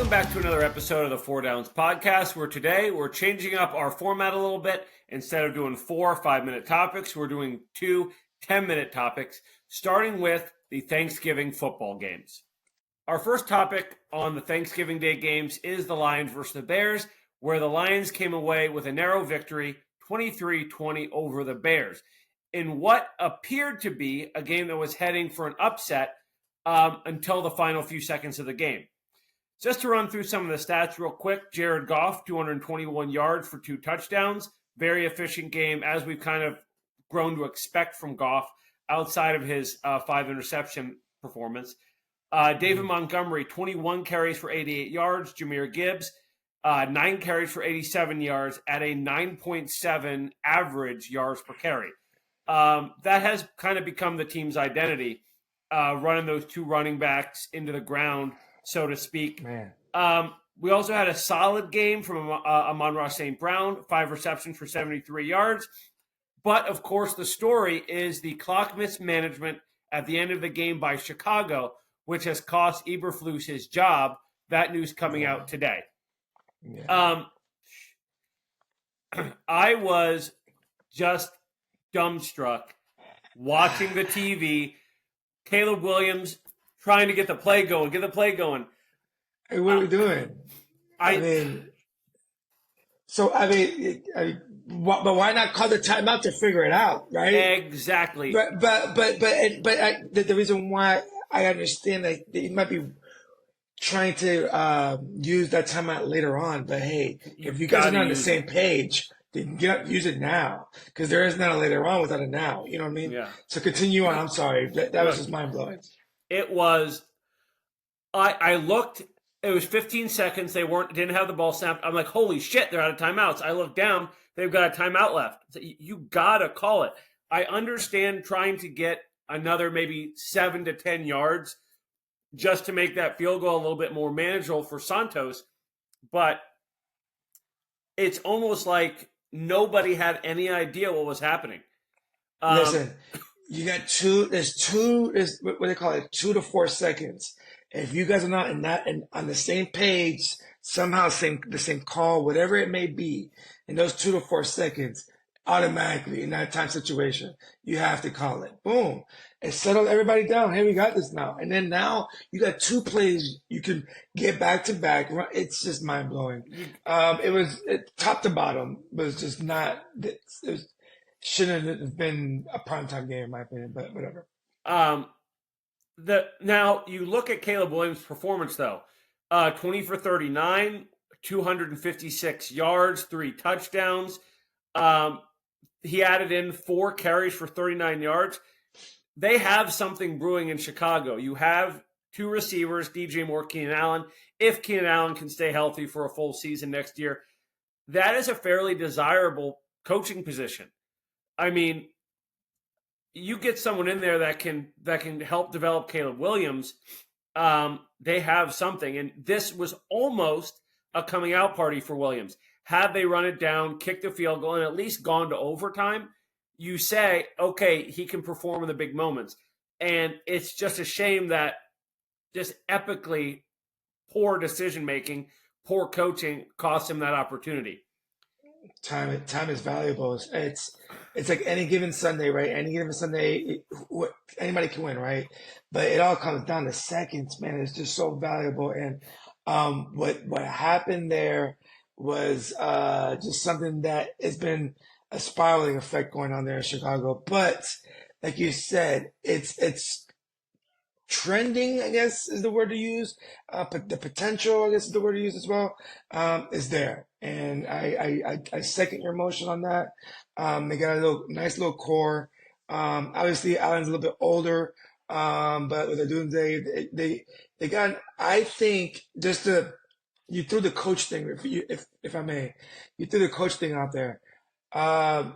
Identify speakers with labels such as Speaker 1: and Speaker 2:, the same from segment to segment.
Speaker 1: Welcome back to another episode of the Four Downs Podcast, where today we're changing up our format a little bit. Instead of doing 4 5-minute topics, we're doing 2 10-minute topics, starting with the Thanksgiving football games. Our first topic on the Thanksgiving Day games is the Lions versus the Bears, where the Lions came away with a narrow victory, 23-20 over the Bears, in what appeared to be a game that was heading for an upset until the final few seconds of the game. Just to run through some of the stats real quick, Jared Goff, 221 yards for 2 touchdowns. Very efficient game, as we've kind of grown to expect from Goff outside of his 5-interception performance. David Montgomery, 21 carries for 88 yards. Jahmyr Gibbs, 9 carries for 87 yards at a 9.7 average yards per carry. That has kind of become the team's identity, running those 2 running backs into the ground, so to speak.
Speaker 2: Man.
Speaker 1: We also had a solid game from Amon-Ra St. Brown, 5 receptions for 73 yards. But, of course, the story is the clock mismanagement at the end of the game by Chicago, which has cost Eberflus his job. That news coming out today.
Speaker 2: Yeah.
Speaker 1: I was just dumbstruck watching the TV. Caleb Williams trying to get the play going.
Speaker 2: Hey, what are we doing? But why not call the timeout to figure it out, right?
Speaker 1: Exactly.
Speaker 2: But the reason why I understand that he might be trying to use that timeout later on. But hey, if you guys are not on the same page, then use it now, because there is not a later on without a now. You know what I mean?
Speaker 1: Yeah.
Speaker 2: So continue on. I'm sorry. That was just mind blowing.
Speaker 1: It was. I looked. It was 15 seconds. They didn't have the ball snapped. I'm like, holy shit, they're out of timeouts. I look down. They've got a timeout left. You gotta call it. I understand trying to get another maybe 7 to 10 yards just to make that field goal a little bit more manageable for Santos, but it's almost like nobody had any idea what was happening.
Speaker 2: Listen, you got there's what they call it, 2 to 4 seconds. If you guys are not on the same page, somehow the same call, whatever it may be, in those 2 to 4 seconds, automatically in that time situation, you have to call it. Boom. And settle everybody down. Hey, we got this now. And then now you got 2 plays you can get back to back. It's just mind blowing. Top to bottom was just not. Shouldn't have been a primetime game in my opinion, but whatever.
Speaker 1: Now you look at Caleb Williams' performance though, 20 for 39, 256 yards, 3 touchdowns. He added in 4 carries for 39 yards. They have something brewing in Chicago. You have 2 receivers, DJ Moore, Keenan Allen. If Keenan Allen can stay healthy for a full season next year, that is a fairly desirable coaching position. I mean, you get someone in there that can help develop Caleb Williams. They have something, and this was almost a coming out party for Williams. Had they run it down, kicked the field goal, and at least gone to overtime, you say, okay, he can perform in the big moments. And it's just a shame that just epically poor decision-making, poor coaching cost him that opportunity.
Speaker 2: Time is valuable. It's like any given Sunday, right? Any given Sunday, anybody can win, right? But it all comes down to seconds, man. It's just so valuable. And what happened there was just something that has been a spiraling effect going on there in Chicago. But like you said, it's trending, I guess is the word to use. But the potential, I guess is the word to use as well, is there. And I second your motion on that. They got a nice little core. Obviously Allen's a little bit older. But what they're doing they got, I think, you threw the coach thing, if I may, you threw the coach thing out there. A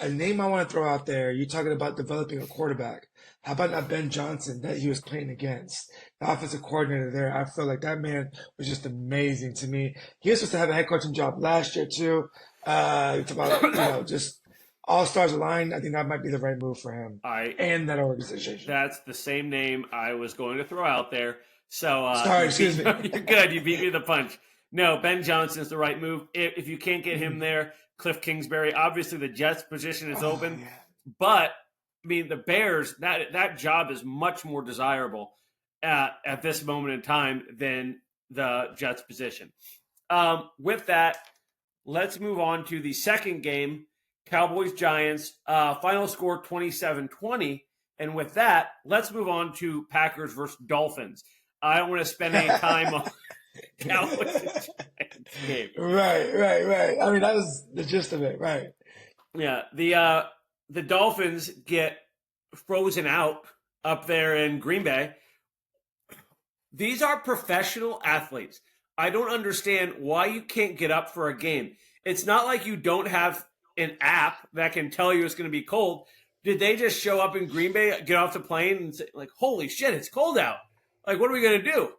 Speaker 2: name I want to throw out there, you're talking about developing a quarterback. How about not Ben Johnson that he was playing against? The offensive coordinator there, I feel like that man was just amazing to me. He was supposed to have a head coaching job last year too. You talk about, just all-stars aligned. I think that might be the right move for him and that organization.
Speaker 1: That's the same name I was going to throw out there. So
Speaker 2: Sorry, excuse me.
Speaker 1: you're good. You beat me to the punch. No, Ben Johnson is the right move. If you can't get him there, Cliff Kingsbury. Obviously, the Jets position is
Speaker 2: Oh,
Speaker 1: open,
Speaker 2: yeah.
Speaker 1: but I mean the Bears. That job is much more desirable at this moment in time than the Jets position. With that, let's move on to the second game, Cowboys Giants. Final score 27-20. And with that, let's move on to Packers versus Dolphins. I don't want to spend any time on Cowboys and Giants game.
Speaker 2: Right. I mean, that was the gist of it, right?
Speaker 1: Yeah, the Dolphins get frozen out up there in Green Bay. These are professional athletes. I don't understand why you can't get up for a game. It's not like you don't have an app that can tell you it's going to be cold. Did they just show up in Green Bay, get off the plane, and say, like, holy shit, it's cold out? Like, what are we going to do?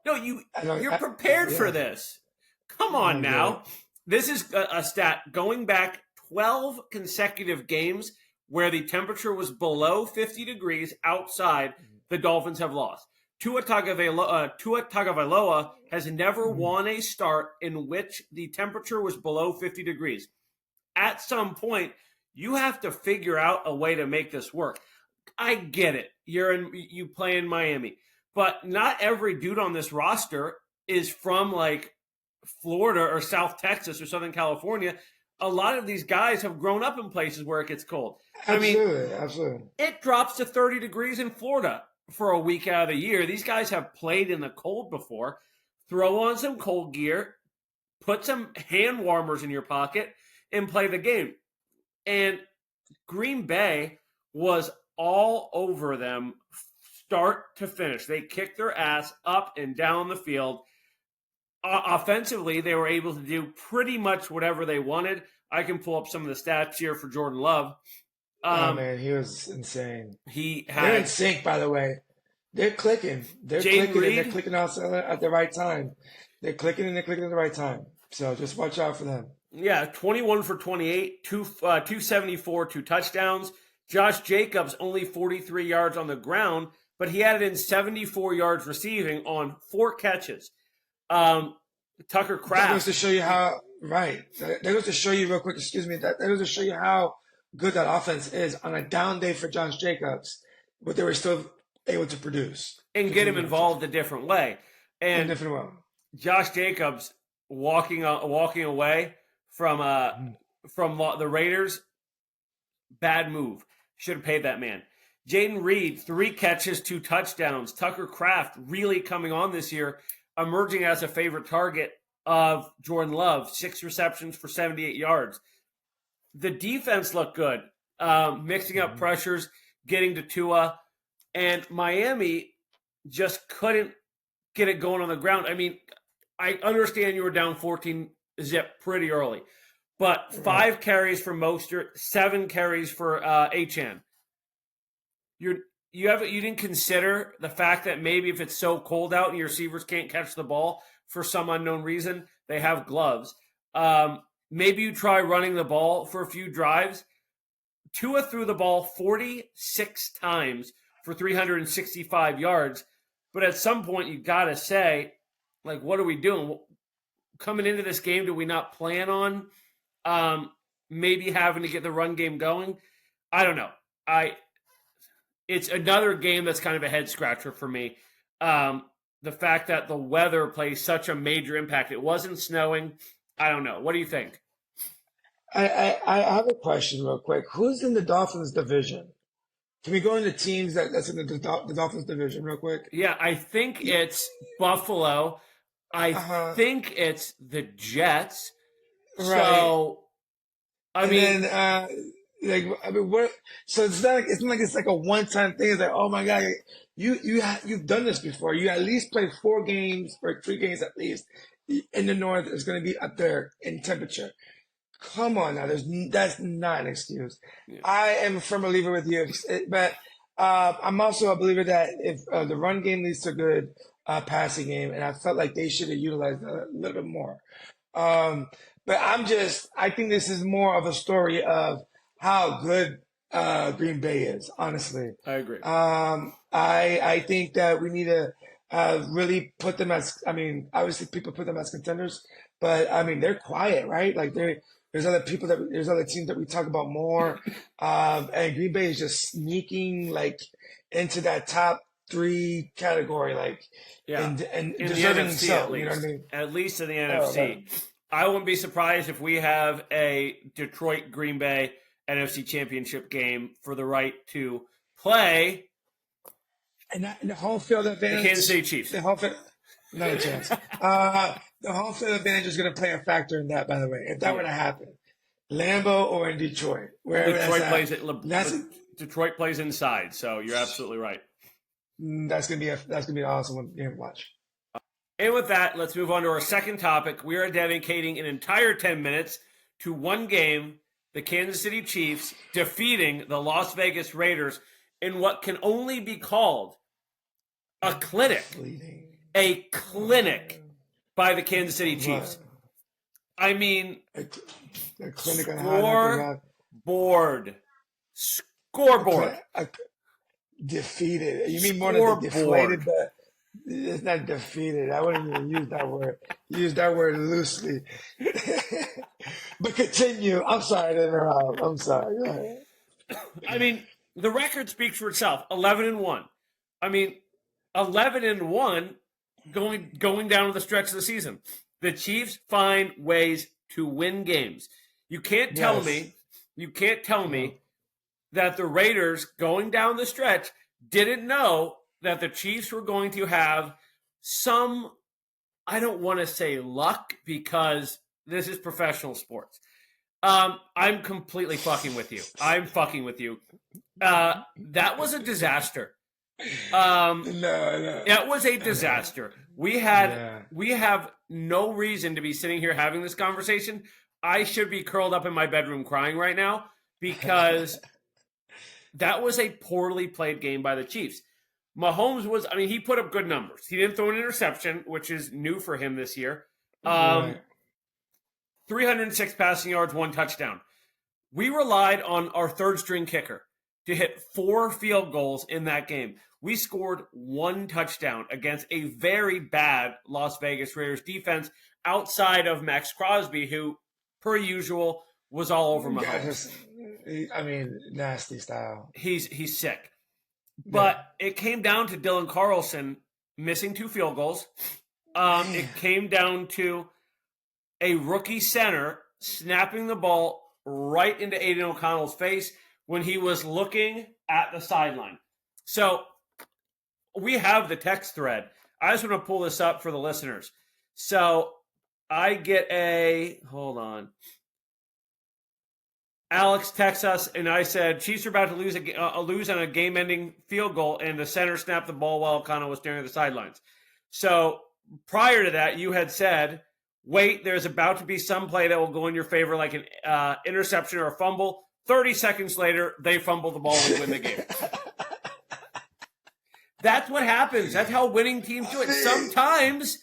Speaker 1: No, you're prepared for this. Come on now. This is a stat going back 12 consecutive games where the temperature was below 50 degrees outside, the Dolphins have lost. Tua Tagovailoa has never won a start in which the temperature was below 50 degrees. At some point, you have to figure out a way to make this work. I get it. You play in Miami, but not every dude on this roster is from like Florida or South Texas or Southern California. A lot of these guys have grown up in places where it gets cold.
Speaker 2: Absolutely.
Speaker 1: It drops to 30 degrees in Florida for a week out of the year. These guys have played in the cold before. Throw on some cold gear, put some hand warmers in your pocket, and play the game. And Green Bay was all over them start to finish. They kicked their ass up and down the field. Offensively, they were able to do pretty much whatever they wanted. I can pull up some of the stats here for Jordan Love.
Speaker 2: Oh, man, he was insane.
Speaker 1: They're
Speaker 2: in sync, by the way. They're clicking. They're clicking also at the right time. They're clicking at the right time. So just watch out for them.
Speaker 1: Yeah, 21 for 28, 274, 2 touchdowns. Josh Jacobs only 43 yards on the ground, but he added in 74 yards receiving on 4 catches. Tucker Kraft.
Speaker 2: That goes to show you how, right. That goes to show you real quick, excuse me, that goes to show you how good that offense is on a down day for Josh Jacobs, but they were still able to produce.
Speaker 1: And get him involved a different way. And
Speaker 2: in a different way.
Speaker 1: Josh Jacobs walking away from the Raiders, bad move. Should have paid that man. Jaden Reed, 3 catches, 2 touchdowns. Tucker Kraft really coming on this year, emerging as a favorite target of Jordan Love, 6 receptions for 78 yards. The defense looked good, mixing up pressures, getting to Tua, and Miami just couldn't get it going on the ground. I mean, I understand you were down 14 zip pretty early, but 5 carries for Mostert, 7 carries for Achane. You didn't consider the fact that maybe if it's so cold out and your receivers can't catch the ball for some unknown reason, they have gloves. Maybe you try running the ball for a few drives. Tua threw the ball 46 times for 365 yards. But at some point, you got to say, like, what are we doing? Coming into this game, do we not plan on maybe having to get the run game going? I don't know. It's another game that's kind of a head scratcher for me. The fact that the weather plays such a major impact. It wasn't snowing. I don't know. What do you think?
Speaker 2: I have a question real quick. Who's in the Dolphins division? Can we go into teams that's in the Dolphins division real quick?
Speaker 1: Yeah, I think it's Buffalo. I think it's the Jets.
Speaker 2: Right.
Speaker 1: So,
Speaker 2: what? So it's not like it's like a one-time thing. It's like, oh my God, you've done this before. You at least played 4 games or 3 games at least in the North. It's going to be up there in temperature. Come on now, that's not an excuse.
Speaker 1: Yeah.
Speaker 2: I am a firm believer with you, but I'm also a believer that if the run game leads to a good passing game, and I felt like they should have utilized that a little bit more. But I think this is more of a story of how good Green Bay is, honestly.
Speaker 1: I agree.
Speaker 2: I think that we need to really put them as, I mean, obviously people put them as contenders, but I mean, they're quiet, right? Like there's other teams that we talk about more. And Green Bay is just sneaking like into that top three category, like,
Speaker 1: Yeah,
Speaker 2: and
Speaker 1: in the
Speaker 2: deserving
Speaker 1: NFC at
Speaker 2: so, you know what I
Speaker 1: least.
Speaker 2: mean?
Speaker 1: At least in the
Speaker 2: Oh,
Speaker 1: NFC.
Speaker 2: man.
Speaker 1: I wouldn't be surprised if we have a Detroit Green Bay NFC Championship game for the right to play
Speaker 2: And the home field
Speaker 1: the Kansas
Speaker 2: advantage,
Speaker 1: City Chiefs.
Speaker 2: the home field, not a chance. The home field advantage is going to play a factor in that, by the way, if that were
Speaker 1: Yeah.
Speaker 2: to happen. Lambeau or in Detroit, wherever
Speaker 1: Detroit
Speaker 2: that's
Speaker 1: plays
Speaker 2: at.
Speaker 1: it.
Speaker 2: That's
Speaker 1: Detroit plays inside, so you're absolutely right.
Speaker 2: that's gonna be an awesome one game to watch.
Speaker 1: And with that, let's move on to our second topic. We are dedicating an entire 10 minutes to one game, the Kansas City Chiefs defeating the Las Vegas Raiders in what can only be called a clinic.
Speaker 2: Fleeting.
Speaker 1: A clinic by the Kansas City Chiefs.
Speaker 2: What?
Speaker 1: I mean,
Speaker 2: A clinic on how not to rock.
Speaker 1: Scoreboard.
Speaker 2: Defeated. You mean more than
Speaker 1: Scoreboard.
Speaker 2: deflated, but it's not defeated. I wouldn't even use that word. Use that word loosely. But continue. I'm sorry to interrupt. I'm sorry. Go ahead.
Speaker 1: I mean, the record speaks for itself. 11-1. I mean, 11-1 going down to the stretch of the season. The Chiefs find ways to win games. You can't tell me that the Raiders going down the stretch didn't know that the Chiefs were going to have some, I don't want to say luck because this is professional sports. I'm completely fucking with you. I'm fucking with you. That was a disaster.
Speaker 2: No.
Speaker 1: That was a disaster. We have no reason to be sitting here having this conversation. I should be curled up in my bedroom crying right now because that was a poorly played game by the Chiefs. Mahomes he put up good numbers. He didn't throw an interception, which is new for him this year.
Speaker 2: Right.
Speaker 1: 306 passing yards, 1 touchdown. We relied on our third string kicker to hit 4 field goals in that game. We scored 1 touchdown against a very bad Las Vegas Raiders defense outside of Max Crosby, who, per usual, was all over Mahomes.
Speaker 2: Nasty style.
Speaker 1: He's sick. But it came down to Dylan Carlson missing 2 field goals. It came down to a rookie center snapping the ball right into Aiden O'Connell's face when he was looking at the sideline. So we have the text thread. I just want to pull this up for the listeners. So I get hold on. Alex texts us, and I said, Chiefs are about to lose on a game-ending field goal, and the center snapped the ball while O'Connell was staring at the sidelines. So prior to that, you had said, wait, there's about to be some play that will go in your favor, like an interception or a fumble. 30 seconds later, they fumble the ball and win the game. That's what happens. That's how winning teams do it. Sometimes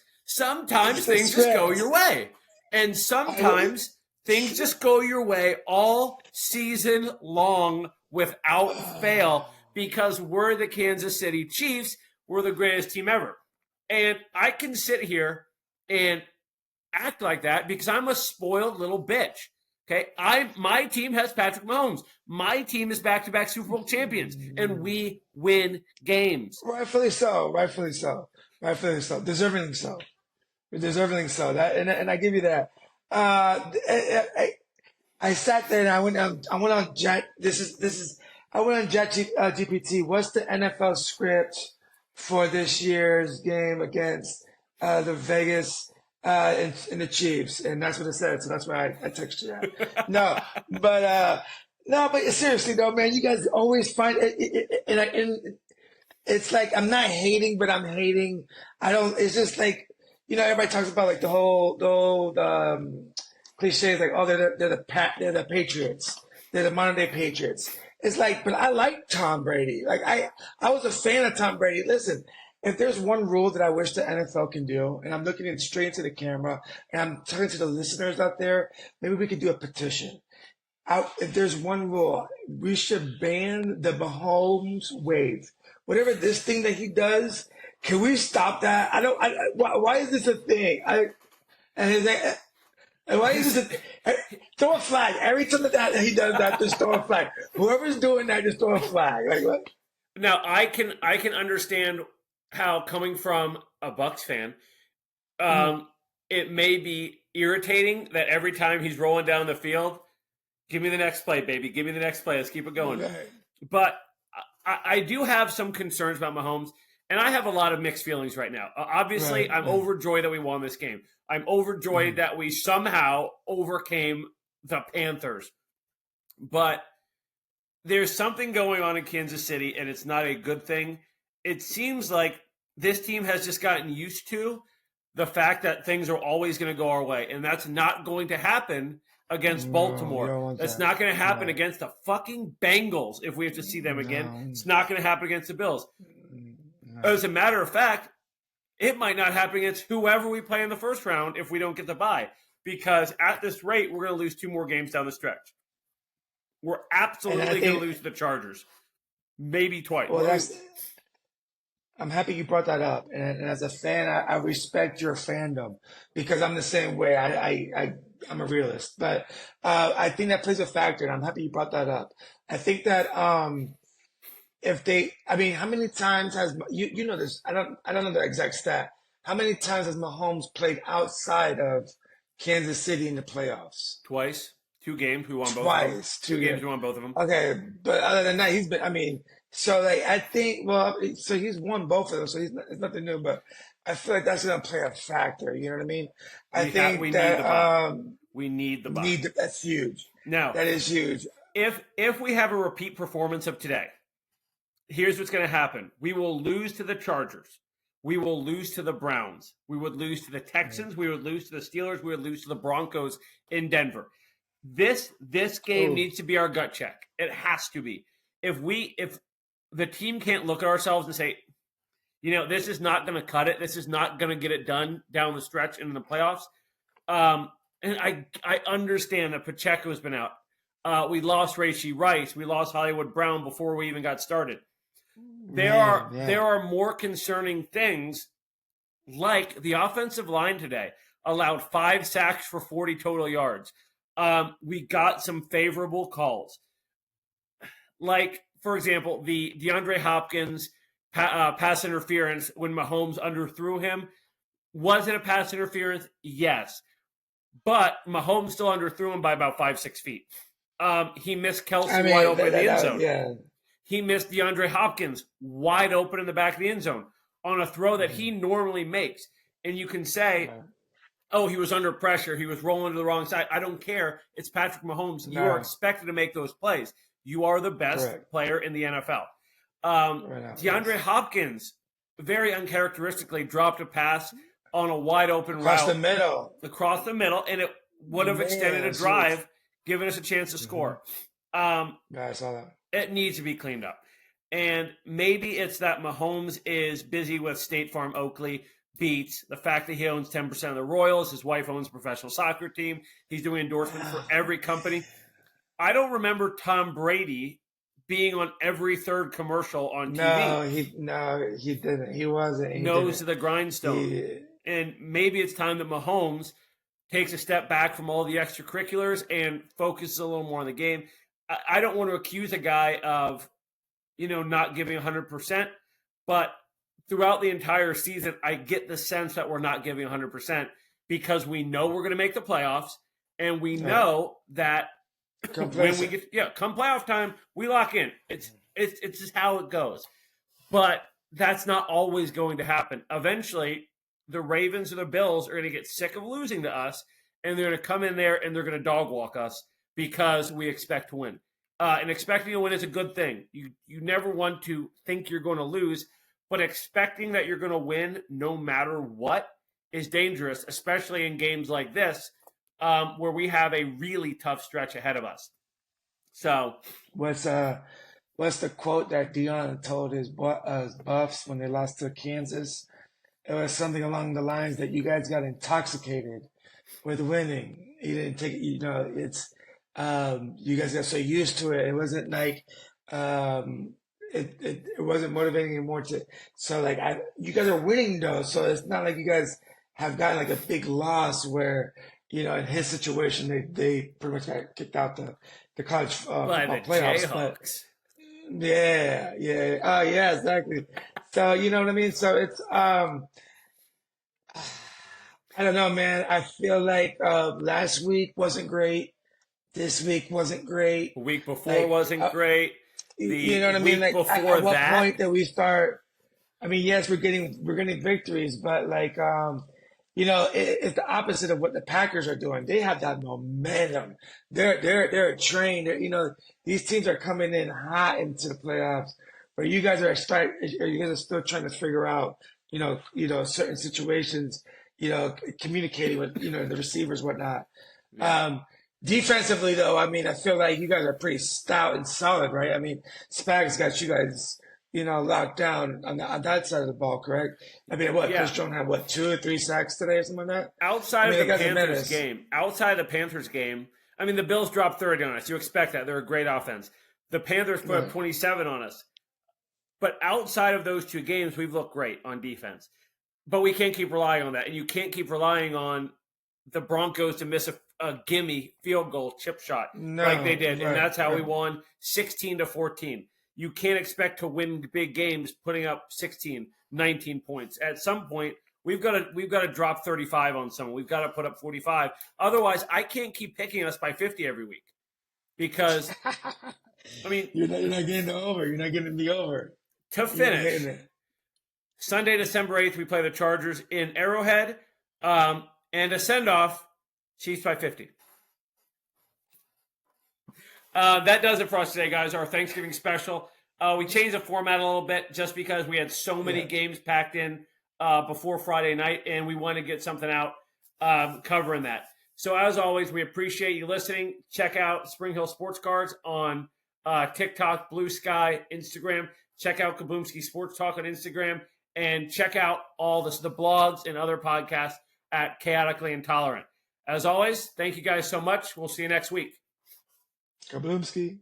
Speaker 1: things just go your way. And sometimes things just go your way all season long without fail because we're the Kansas City Chiefs. We're the greatest team ever. And I can sit here and act like that because I'm a spoiled little bitch. Okay, my team has Patrick Mahomes. My team is back-to-back Super Bowl champions, and we win games.
Speaker 2: Rightfully so. Deservingly so. That and I give you that. I sat there and I went on Jet. I went on Jet GPT. What's the NFL script for this year's game against the Vegas and the Chiefs? And that's what it said. So that's why I texted you that. No, but seriously though, man, you guys always find it, and it's like I'm not hating, but I'm hating. I don't. It's just like everybody talks about like the whole cliches like, oh, they're the Patriots, they're the modern day Patriots. It's like, but I like Tom Brady. Like I was a fan of Tom Brady. Listen, if there's one rule that I wish the NFL can do, and I'm looking in straight into the camera, and I'm talking to the listeners out there, maybe we could do a petition. If there's one rule, we should ban the Mahomes wave. Whatever this thing that he does, Can we stop that? I don't. Why is this a thing? And it's like, and why is this throw a flag every time that he does that? Just throw a flag. Whoever's doing that, just throw a flag. Like what?
Speaker 1: Now I can understand how, coming from a Bucks fan,
Speaker 2: Mm,
Speaker 1: it may be irritating that every time he's rolling down the field, give me the next play, baby, give me the next play. Let's keep it going.
Speaker 2: right,
Speaker 1: But I do have some concerns about Mahomes, and I have a lot of mixed feelings right now. Obviously,
Speaker 2: right,
Speaker 1: I'm
Speaker 2: right.
Speaker 1: overjoyed that we won this game. I'm overjoyed
Speaker 2: Mm,
Speaker 1: that we somehow overcame the Panthers. But there's something going on in Kansas City, and it's not a good thing. It seems like this team has just gotten used to the fact that things are always going to go our way, and that's not going to happen against
Speaker 2: no, you
Speaker 1: Baltimore.
Speaker 2: don't want
Speaker 1: That's
Speaker 2: that.
Speaker 1: not going to happen
Speaker 2: No,
Speaker 1: against the fucking Bengals if we have to see them again.
Speaker 2: no,
Speaker 1: It's not going to happen against the Bills.
Speaker 2: no.
Speaker 1: As a matter of fact, it might not happen against whoever we play in the first round if we don't get the bye, because at this rate, we're going to lose 2 more games down the stretch. We're
Speaker 2: And I
Speaker 1: absolutely going to
Speaker 2: think,
Speaker 1: lose to the Chargers, maybe twice.
Speaker 2: well, that's. I'm happy you brought that up, and as a fan, I respect your fandom because I'm the same way. I'm a realist, but I think that plays a factor, and I'm happy you brought that up. I think that if they, I mean, how many times has you know this? I don't know the exact stat. How many times has Mahomes played outside of Kansas City in the playoffs?
Speaker 1: Twice, 2 games. We won both of them.
Speaker 2: Twice,
Speaker 1: Two
Speaker 2: two
Speaker 1: games,
Speaker 2: games.
Speaker 1: we won both of them.
Speaker 2: Okay, but other than that, he's been. I mean, so like I think. Well, so he's won both of them, so it's nothing new. But I feel like that's gonna play a factor. You know what I mean? I
Speaker 1: We
Speaker 2: think
Speaker 1: need
Speaker 2: that
Speaker 1: the bye. We need the bye.
Speaker 2: that's huge.
Speaker 1: Now,
Speaker 2: That is huge.
Speaker 1: if we have a repeat performance of today, here's what's going to happen. We will lose to the Chargers. We will lose to the Browns. We would lose to the
Speaker 2: Mm.
Speaker 1: Texans. We would lose to the Steelers. We would lose to the Broncos in Denver. This game
Speaker 2: Oh,
Speaker 1: needs to be our gut check. It has to be. If the team can't look at ourselves and say, this is not going to cut it. This is not going to get it done down the stretch in the playoffs. And I understand that Pacheco's been out. We lost Rashee Rice. We lost Hollywood Brown before we even got started. There
Speaker 2: man,
Speaker 1: are
Speaker 2: yeah.
Speaker 1: there are more concerning things, like the offensive line today allowed 5 sacks for 40 total yards. We got some favorable calls, like, for example, the DeAndre Hopkins pass interference when Mahomes underthrew him. Was it a pass interference? Yes. But Mahomes still underthrew him by about 5-6 feet. He missed
Speaker 2: I
Speaker 1: Kelsey wide
Speaker 2: mean,
Speaker 1: open in the end zone.
Speaker 2: yeah.
Speaker 1: He missed DeAndre Hopkins wide open in the back of the end zone on a throw that he
Speaker 2: Mhm.
Speaker 1: normally makes. And you can say,
Speaker 2: Right.
Speaker 1: oh, he was under pressure. He was rolling to the wrong side. I don't care. It's Patrick Mahomes. You are
Speaker 2: No,
Speaker 1: expected to make those plays. You are the best
Speaker 2: correct.
Speaker 1: player in the NFL.
Speaker 2: Right now,
Speaker 1: DeAndre
Speaker 2: yes.
Speaker 1: Hopkins very uncharacteristically dropped a pass on a wide open
Speaker 2: Across the
Speaker 1: route
Speaker 2: middle.
Speaker 1: across the middle, and it would have
Speaker 2: Man,
Speaker 1: extended a
Speaker 2: that's huge.
Speaker 1: drive, giving us a chance to
Speaker 2: Hmm.
Speaker 1: score. Um,
Speaker 2: Yeah, I saw that.
Speaker 1: it needs to be cleaned up. And maybe it's that Mahomes is busy with State Farm Oakley Beats, the fact that he owns 10% of the Royals, his wife owns a professional soccer team, he's doing endorsements for every company. I don't remember Tom Brady being on every third commercial on TV.
Speaker 2: No, he didn't. He wasn't. He
Speaker 1: Nose to
Speaker 2: didn't.
Speaker 1: the grindstone.
Speaker 2: He
Speaker 1: And maybe it's time that Mahomes takes a step back from all the extracurriculars and focuses a little more on the game. I don't want to accuse a guy of, not giving 100%, but throughout the entire season, I get the sense that we're not giving 100% because we know we're going to make the playoffs, and we
Speaker 2: right.
Speaker 1: know that when we
Speaker 2: Complacent.
Speaker 1: come playoff time, we lock in. It's just how it goes. But that's not always going to happen. Eventually, the Ravens or the Bills are going to get sick of losing to us, and they're going to come in there and they're going to dog walk us because we expect to win. And expecting to win is a good thing. You never want to think you're going to lose, but expecting that you're going to win no matter what is dangerous, especially in games like this, where we have a really tough stretch ahead of us. So,
Speaker 2: What's what's the quote that Dion told his Buffs when they lost to Kansas? It was something along the lines that you guys got intoxicated with winning. You didn't take it. You guys got so used to it. It wasn't like um, it wasn't motivating anymore so like you guys are winning though, so it's not like you guys have gotten like a big loss where, in his situation they pretty much got kicked out the college
Speaker 1: By
Speaker 2: football
Speaker 1: the
Speaker 2: playoffs. But
Speaker 1: Jayhawks.
Speaker 2: yeah, exactly. So you know what I mean? So it's I don't know, man. I feel like last week wasn't great. This week wasn't great.
Speaker 1: The week before
Speaker 2: Like,
Speaker 1: wasn't great.
Speaker 2: you
Speaker 1: The
Speaker 2: know what I mean?
Speaker 1: week
Speaker 2: Like,
Speaker 1: before
Speaker 2: at what
Speaker 1: that,
Speaker 2: point do we start? I mean, yes, we're getting victories, but like, it's the opposite of what the Packers are doing. They have that momentum. They're trained. These teams are coming in hot into the playoffs, where you guys are still trying to figure out, certain situations, communicating with, the receivers, whatnot.
Speaker 1: yeah.
Speaker 2: Um, Defensively, though, I mean, I feel like you guys are pretty stout and solid, right? I mean, Spags got you guys, locked down on that side of the ball, correct? I mean,
Speaker 1: Yeah.
Speaker 2: Chris Jones had, 2 or 3 sacks today or something like that?
Speaker 1: Outside
Speaker 2: I
Speaker 1: of
Speaker 2: mean,
Speaker 1: the
Speaker 2: the guy's a
Speaker 1: Panthers
Speaker 2: menace.
Speaker 1: game, I mean, the Bills dropped 30 on us. You expect that. They're a great offense. The Panthers put up
Speaker 2: Right.
Speaker 1: 27 on us. But outside of those 2 games, we've looked great on defense. But we can't keep relying on that. And you can't keep relying on the Broncos to miss a gimme field goal chip shot like they
Speaker 2: No,
Speaker 1: did. And
Speaker 2: right,
Speaker 1: that's how we
Speaker 2: right.
Speaker 1: won 16-14. You can't expect to win big games putting up 16, 19 points. At some point, we've got to drop 35 on someone. We've got to put up 45. Otherwise, I can't keep picking us by 50 every week. Because, I mean,
Speaker 2: You're not getting the over. You're not getting the over.
Speaker 1: to
Speaker 2: You're not
Speaker 1: finish,
Speaker 2: hitting it.
Speaker 1: Sunday, December 8th, we play the Chargers in Arrowhead. And a send-off, Chiefs by 50. That does it for us today, guys. Our Thanksgiving special. We changed the format a little bit just because we had so many
Speaker 2: Yeah.
Speaker 1: games packed in before Friday night, and we want to get something out covering that. So as always, we appreciate you listening. Check out Spring Hill Sports Cards on TikTok, Blue Sky, Instagram. Check out Kaboomski Sports Talk on Instagram. And check out all the blogs and other podcasts at Chaotically Intolerant. As always, thank you guys so much. We'll see you next week.
Speaker 2: Kaboomski.